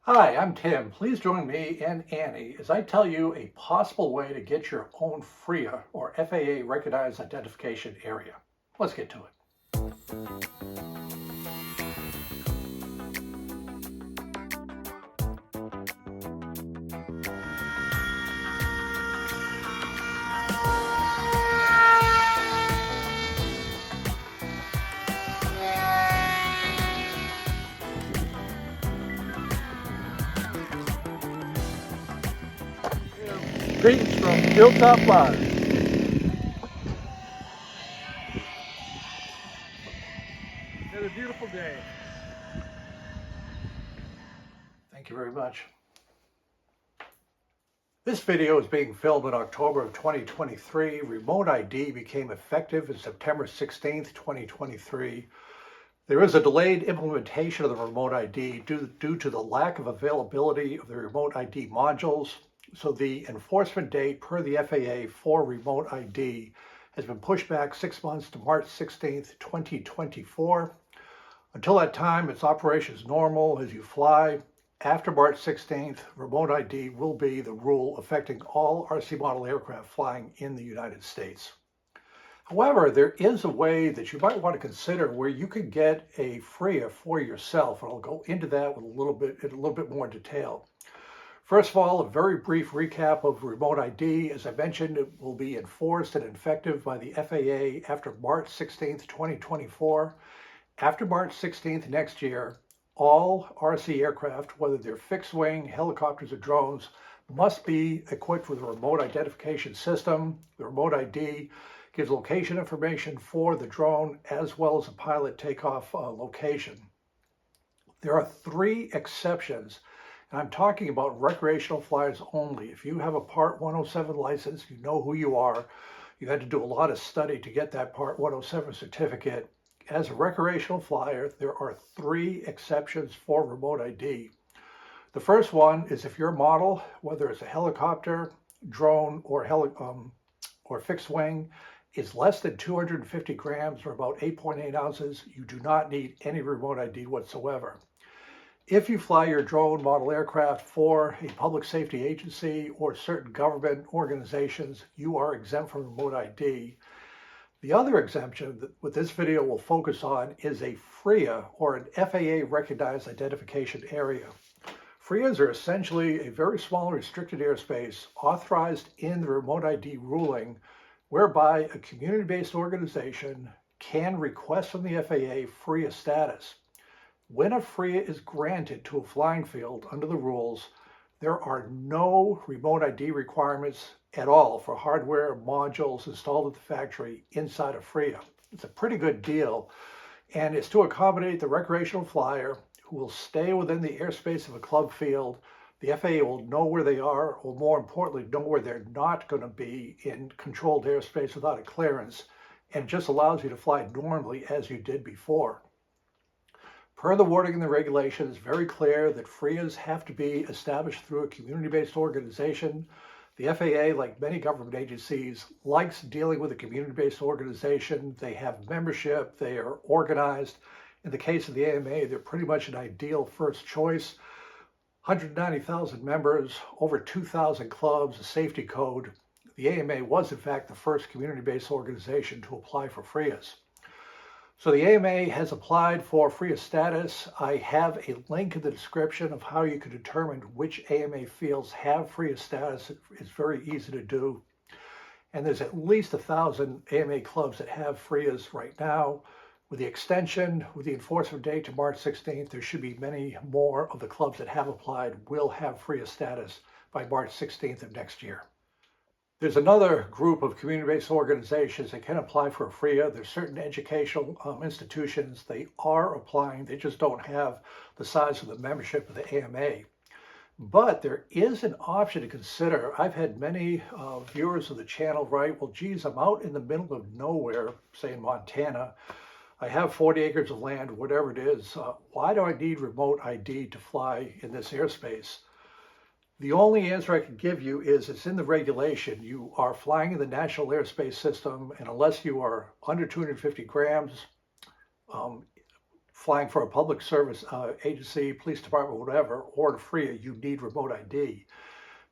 Hi, I'm Tim. Please join me and Annie as I tell you a possible way to get your own FRIA or FAA recognized identification area. Let's get to it. Greetings from Hilltop Live. Another beautiful day. Thank you very much. This video is being filmed in October of 2023. Remote ID became effective on September 16th, 2023. There is a delayed implementation of the remote ID due to the lack of availability of the remote ID modules. So the enforcement date per the FAA for remote ID has been pushed back 6 months to March 16th, 2024. Until that time, its operation is normal as you fly. After March 16th, remote ID will be the rule affecting all RC model aircraft flying in the United States. However, there is a way that you might want to consider where you can get a FRIA for yourself, and I'll go into that with in a little bit more detail. First of all, a very brief recap of remote ID. As I mentioned, it will be enforced and effective by the FAA after March 16th, 2024. After March 16th next year, all RC aircraft, whether they're fixed wing, helicopters, or drones, must be equipped with a remote identification system. The remote ID gives location information for the drone as well as a pilot takeoff location. There are 3 exceptions, and I'm talking about recreational flyers only. If you have a Part 107 license, you know who you are. You had to do a lot of study to get that Part 107 certificate. As a recreational flyer, there are 3 exceptions for remote ID. The first one is if your model, whether it's a helicopter, drone, or fixed wing, is less than 250 grams or about 8.8 ounces, you do not need any remote ID whatsoever. If you fly your drone model aircraft for a public safety agency or certain government organizations, you are exempt from remote ID. The other exemption that what this video will focus on is a FRIA, or an FAA recognized identification area. FRIAs are essentially a very small restricted airspace authorized in the remote ID ruling, whereby a community-based organization can request from the FAA FRIA status. When a FRIA is granted to a flying field under the rules, there are no remote ID requirements at all for hardware modules installed at the factory inside a FRIA. It's a pretty good deal, and it's to accommodate the recreational flyer who will stay within the airspace of a club field. The FAA will know where they are, or more importantly, know where they're not going to be in controlled airspace without a clearance, and just allows you to fly normally as you did before. Per the wording in the regulation, it's very clear that FRIAs have to be established through a community-based organization. The FAA, like many government agencies, likes dealing with a community-based organization. They have membership, they are organized. In the case of the AMA, they're pretty much an ideal first choice. 190,000 members, over 2,000 clubs, a safety code. The AMA was, in fact, the first community-based organization to apply for FRIAs. So the AMA has applied for FRIA status. I have a link in the description of how you can determine which AMA fields have FRIA status. It's very easy to do. And there's at least 1,000 AMA clubs that have FRIAs right now. With the extension, with the enforcement date to March 16th, there should be many more of the clubs that have applied will have FRIA status by March 16th of next year. There's another group of community-based organizations that can apply for a FRIA. There's certain educational institutions, they are applying, they just don't have the size of the membership of the AMA. But there is an option to consider. I've had many viewers of the channel write, well, geez, I'm out in the middle of nowhere, say in Montana. I have 40 acres of land, whatever it is. Why do I need remote ID to fly in this airspace? The only answer I can give you is it's in the regulation. You are flying in the National Airspace System, and unless you are under 250 grams, flying for a public service agency, police department, whatever, or to FRIA, you need remote ID.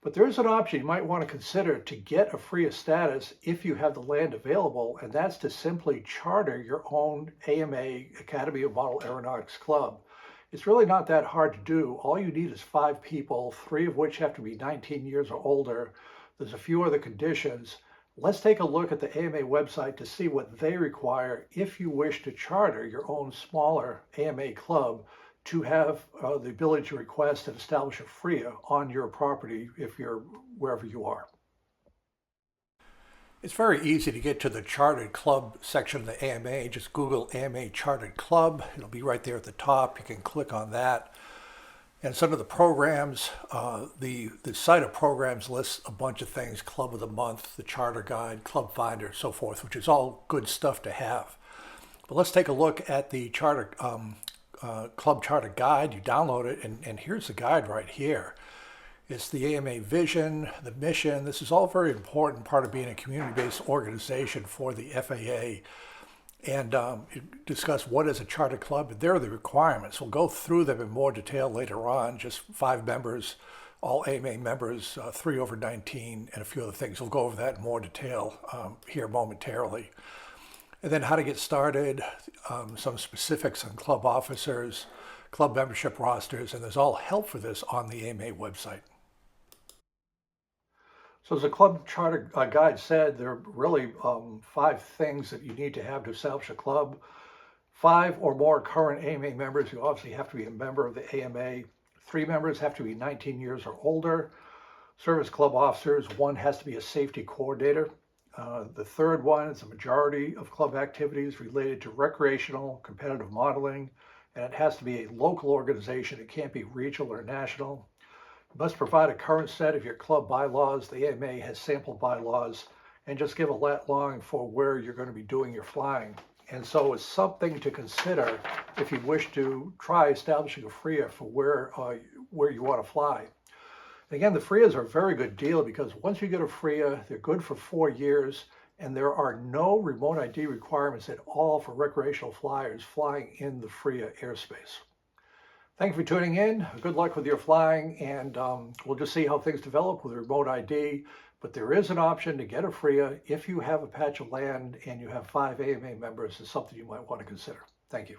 But there is an option you might want to consider to get a FRIA status if you have the land available, and that's to simply charter your own AMA, Academy of Model Aeronautics Club. It's really not that hard to do. All you need is 5 people, 3 of which have to be 19 years or older. There's a few other conditions. Let's take a look at the AMA website to see what they require if you wish to charter your own smaller AMA club to have the ability to request and establish a FRIA on your property if you're wherever you are. It's very easy to get to the chartered club section of the AMA. Just Google AMA Chartered Club. It'll be right there at the top. You can click on that. And some of the programs, the site of programs lists a bunch of things: Club of the Month, the Charter Guide, Club Finder, so forth, which is all good stuff to have. But let's take a look at the Charter Club Charter Guide. You download it, and here's the guide right here. It's the AMA vision, the mission. This is all very important part of being a community-based organization for the FAA. And discuss what is a charter club. There are the requirements. We'll go through them in more detail later on. Just 5 members, all AMA members, 3 over 19, and a few other things. We'll go over that in more detail here momentarily. And then how to get started, some specifics on club officers, club membership rosters, and there's all help for this on the AMA website. So as the Club Charter Guide said, there are really 5 things that you need to have to establish a club. 5 or more current AMA members. You obviously have to be a member of the AMA. 3 members have to be 19 years or older. Service club officers, 1 has to be a safety coordinator. The third one is a majority of club activities related to recreational competitive modeling, and it has to be a local organization. It can't be regional or national. You must provide a current set of your club bylaws. The AMA has sample bylaws, and just give a lat long for where you're going to be doing your flying. And so it's something to consider if you wish to try establishing a FRIA for where you want to fly. And again, the FRIAs are a very good deal because once you get a FRIA, they're good for 4 years, and there are no remote ID requirements at all for recreational flyers flying in the FRIA airspace. Thank you for tuning in. Good luck with your flying, and we'll just see how things develop with remote ID. But there is an option to get a FRIA if you have a patch of land and you have 5 AMA members. It's something you might want to consider. Thank you.